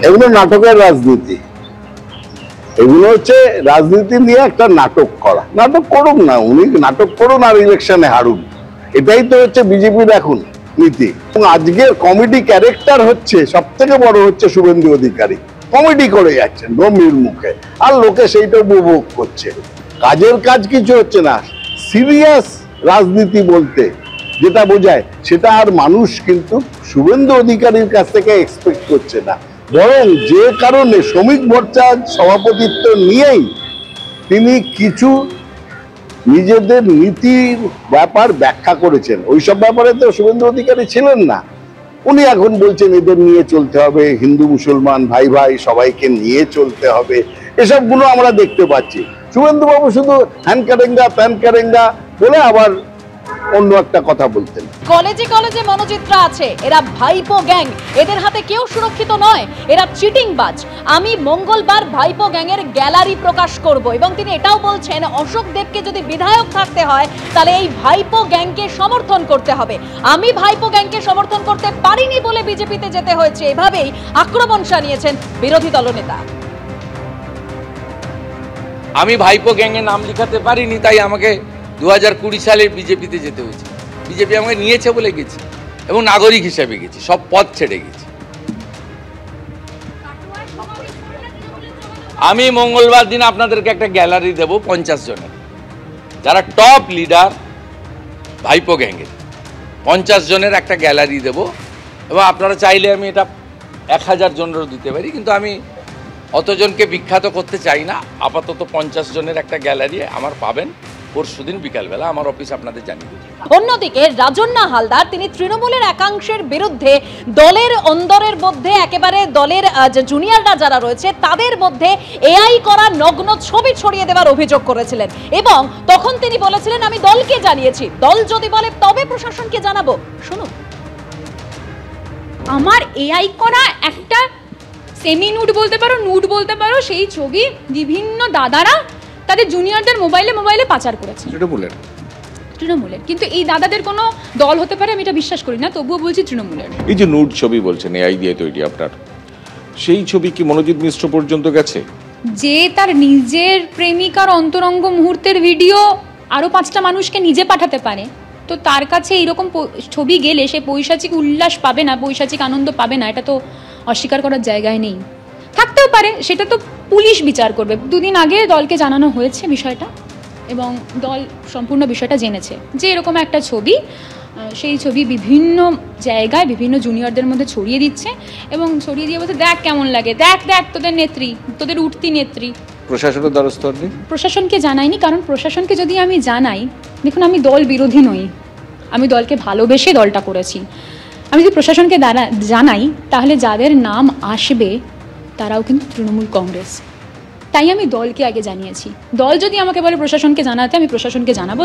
এগুলো নাটকের রাজনীতি, এগুলো হচ্ছে রাজনীতি নিয়ে একটা নাটক করা। নাটক করুন না, উনি নাটক করুন আর ইলেকশনে হারুন, এটাই তো হচ্ছে বিজেপির এখন নীতি। এবং আজকের কমেডি ক্যারেক্টার হচ্ছে সব থেকে বড় হচ্ছে শুভেন্দু অধিকারী, কমেডি করে যাচ্ছেন গম্ভীর মুখে, আর লোকে সেইটা উপভোগ করছে। কাজের কাজ কিছু হচ্ছে না। সিরিয়াস রাজনীতি বলতে যেটা বোঝায় সেটা আর মানুষ কিন্তু শুভেন্দু অধিকারীর কাছ থেকে এক্সপেক্ট করছে না। বরং যে কারণে শ্রমিক মোর্চার সভাপতিত্ব নিয়েই তিনি কিছু নিজেদের নীতির ব্যাপার ব্যাখ্যা করেছেন, ওইসব ব্যাপারে তো শুভেন্দু অধিকারী ছিলেন না। উনি এখন বলছেন এদের নিয়ে চলতে হবে, হিন্দু মুসলমান ভাই ভাই সবাইকে নিয়ে চলতে হবে, এসবগুলো আমরা দেখতে পাচ্ছি। শুভেন্দু বাবু শুধু হ্যান কারেঙ্গা প্যান কারেঙ্গা বলে আবার অন্য একটা কথা বলতেন। কলেজে কলেজে মনোচিত্রা আছে, এরা ভাইপো গ্যাং, এদের হাতে কেউ সুরক্ষিত নয়, এরা চিটিংবাজ। আমি মঙ্গলবার ভাইপো গ্যাংয়ের গ্যালারি প্রকাশ করব। এবং তিনি এটাও বলছেন অশোক দেবকে যদি বিধায়ক থাকতে হয় তাহলে এই ভাইপো গ্যাংকে সমর্থন করতে হবে। আমি ভাইপো গ্যাংকে সমর্থন করতে পারিনি বলে বিজেপিতে যেতে হয়েছে, এভাবেই আক্রমণ শানিয়েছেন বিরোধী দলনেতা। আমি ভাইপো গ্যাংয়ে নাম লিখাতে পারিনি, তাই আমাকে 2020 সালে বিজেপিতে যেতে হয়েছে। বিজেপি আমাকে নিয়েছে বলে গেছি এবং নাগরিক হিসেবে গেছি, সব পদ ছেড়ে গেছি। আমি মঙ্গলবার দিন আপনাদেরকে একটা গ্যালারি দেব 50 জনের, যারা টপ লিডার ভাইপো গ্যাংয়ের 50 জনের একটা গ্যালারি দেব। এবং আপনারা চাইলে আমি এটা 1000 জনেরও দিতে পারি, কিন্তু আমি অতজনকে বিখ্যাত করতে চাই না। আপাতত 50 জনের একটা গ্যালারি আমার পাবেন পরশুদিন বিকালবেলা, আমার অফিস আপনাদের জানিয়ে দেব। অন্যদিকে রাজন্না হালদার তিনি তৃণমূলের একাংশের বিরুদ্ধে দলের অন্দরের মধ্যে একেবারে দলের যে জুনিয়ররা যারা রয়েছে তাদের মধ্যে এআই করা নগ্ন ছবি ছড়িয়ে দেওয়ার অভিযোগ করেছিলেন। এবং তখন তিনি বলেছিলেন আমি দলকে জানিয়েছি, দল যদি বলে তবে প্রশাসনকে জানাবো। শুনুন। আমার এআই করা একটা সেমি নুড বলতে পারো, নুড বলতে পারো, সেই ছবি বিভিন্ন দাদারা তাদের জুনিয়রদের মোবাইলে পাচার করেছে তৃণমূলের। কিন্তু এই দাদাদের কোনো দল হতে পারে আমি এটা বিশ্বাস করি না, তবুও বলছি তৃণমূলের। এই যে নুড ছবি বলছেন এআই দিয়ে তৈরি আপনার, সেই ছবি কি মনোজিৎ মিশ্র পর্যন্ত গেছে? যে তার নিজের প্রেমিকার অন্তরঙ্গ মুহূর্তের ভিডিও আরো 5টা মানুষকে নিজে পাঠাতে পারে, তো তার কাছে এইরকম ছবি গেলে সে পৈশাচিক উল্লাস পাবে না, পৈশাচিক আনন্দ পাবে না, এটা তো অস্বীকার করার জায়গায় নেই। থাকতেও পারে, সেটা তো পুলিশ বিচার করবে। 2 দিন আগে দলকে জানানো হয়েছে বিষয়টা এবং দল সম্পূর্ণ বিষয়টা জেনেছে যে এরকম একটা ছবি, সেই ছবি বিভিন্ন জায়গায় বিভিন্ন জুনিয়রদের মধ্যে ছড়িয়ে দিচ্ছে এবং ছড়িয়ে দিয়ে বলছে দেখ কেমন লাগে, দেখ দেখ তোদের নেত্রী, তোদের উঠতি নেত্রী। প্রশাসনের দ্বারস্থ হননি? প্রশাসনকে জানাইনি, কারণ প্রশাসনকে যদি আমি জানাই, দেখুন আমি দল বিরোধী নই, আমি দলকে ভালোবেসে দলটা করেছি। আমি যদি প্রশাসনকে জানাই তাহলে যাদের নাম আসবে তারাও কিন্তু তৃণমূল কংগ্রেস, তাই আমি দলকে আগে জানিয়েছি। দল যদি আমাকে বলে প্রশাসনকে জানাতে, আমি প্রশাসনকে জানাবো।